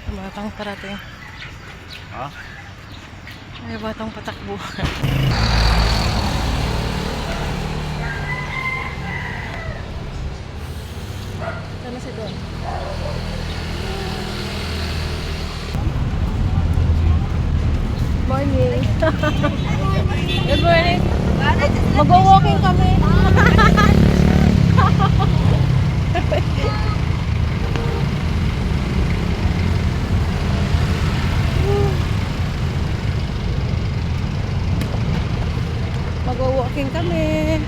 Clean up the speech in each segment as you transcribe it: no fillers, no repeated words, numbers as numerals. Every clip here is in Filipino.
Batang parating. Ha? Ay, batang patakbo. Sana si Don. Morning. Good morning. Mag-walking kami. Mag-walking kami.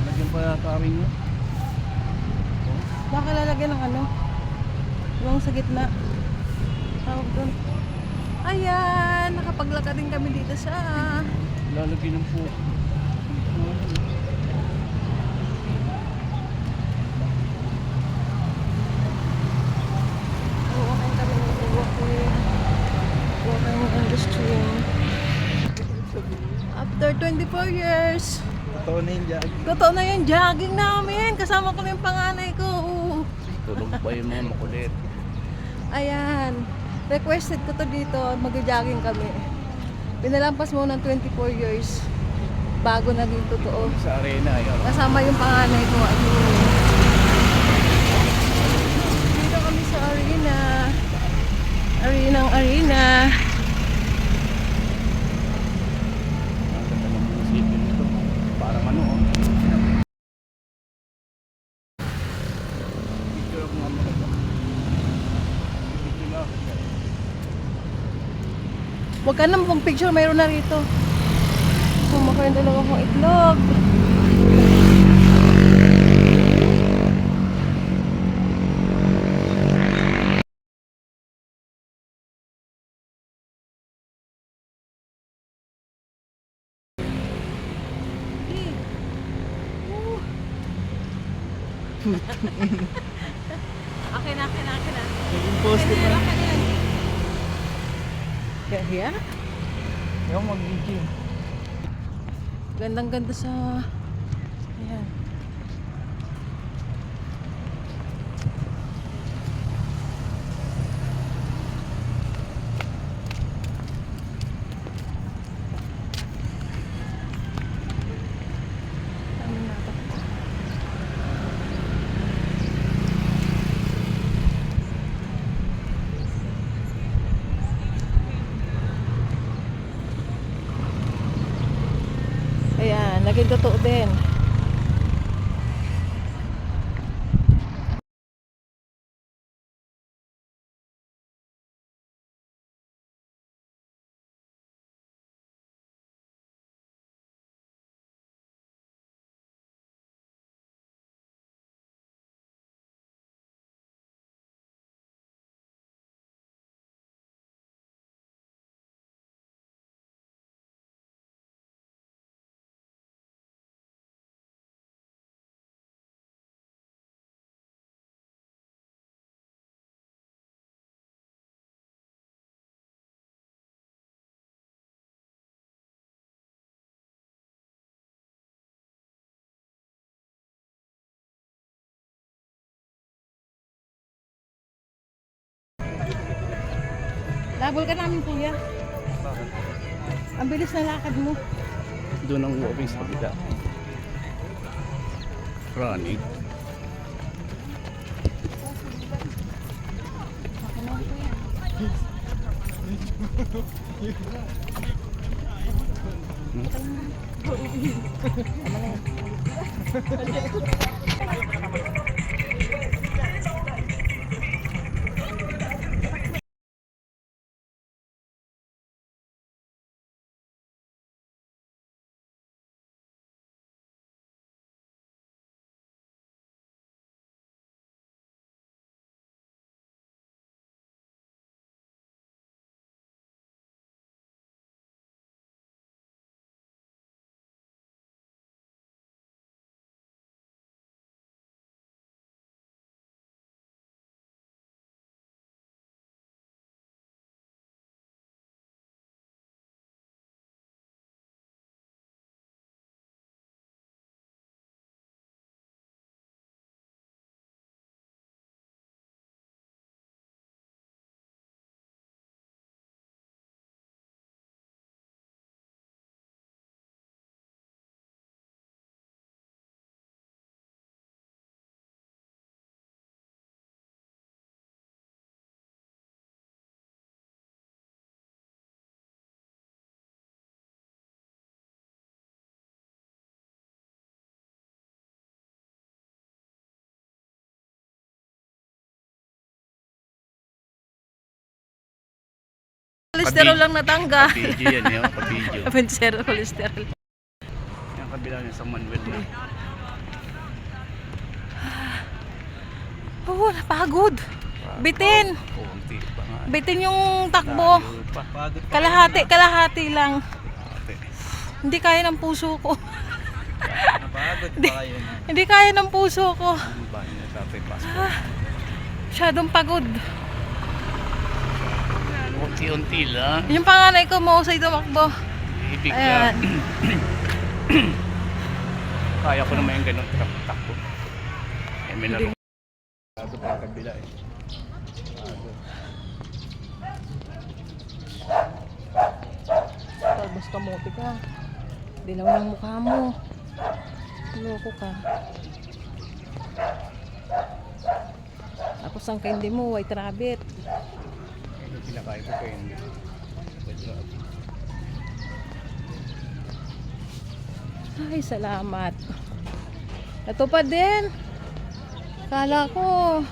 Lagyan pa yata rin yun. Baka lalagyan ng ano? Yung sa gitna. Tawag doon. Ayan, nakapaglakad din kami dito sa Lalagyan ng po. walking kami ng walking on the stream. After 24 years. Totoo na yung jogging. Totoo na yung jogging namin. Kasama ko na yung panganay ko. Tulog pa yung mga makulit. Ayan. Requested ko to dito. Mag-jogging kami. Pinalampas mo ng 24 years. Bago naging totoo. Sa arena, yun. Kasama yung panganay ko. Dito kami sa arena. Arenang arena. Ang ganda ng munisipyo nito. Parang ano, oh. Picture ako nga mga ito. Picture na ako. Huwag ka na mag-picture. Mayroon na rito. Kumakain talaga akong itlog. Okay na. Naging posted na. Kaya? Yung mag-video. Gandang ganda sa... Ayan. Ano na to? Ayan, naging totoo din. Labol ka namin, kuya. Ang bilis na lakad mo. Doon ang walking sa kabila. Running. Kolesterol lang natanggal. Kapidyo yan, yun. Kapidyo. Zero kolesterol. Yung kabila niya sa Manuel na. Oo, napagod. Bitin. Kunti pa nga. Bitin yung takbo. Tayo pa. Kalahati lang. Ate. Hindi kaya ng puso ko. Napagod pa kayo. Hindi kaya ng puso ko. Ano ba yun na tatay passport? Masyadong pagod. Unti-unti lang. Yung panganay ko mahusay tumakbo. Ibig Ayan. lang. Kaya ko naman yung ganun takbo. Eh, may laro. Bago pa kabila eh. Bago. Tapos kamote ka. Dilaw ng mukha mo. Loko ka. Tapos ang candy mo, white rabbit. Yung pinakain ko kayo. Ay, salamat. Ito pa din. Akala ko.